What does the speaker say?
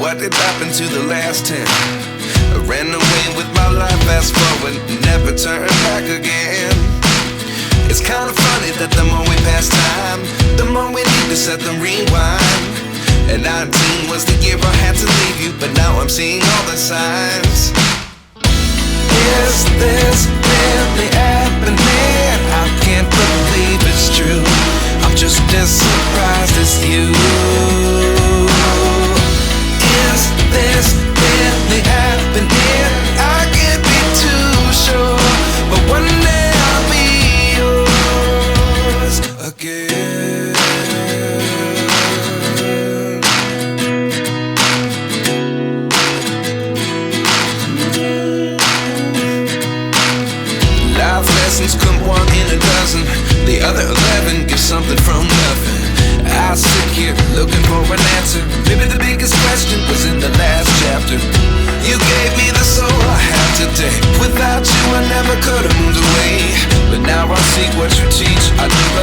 What did happen to the last 10? I ran away with my life, fast forward, never turn back again. It's kinda funny that the more we pass time, the more we need to set the rewind. And 19 was the year I had to leave you, but now I'm seeing all the signs. Is this really happening? I can't believe it's true. I'm just as surprised as you. Is this really happening? I can't be too sure, but one day I'll be yours again. Life lessons come one in a dozen. The other 11 give something from nothing. I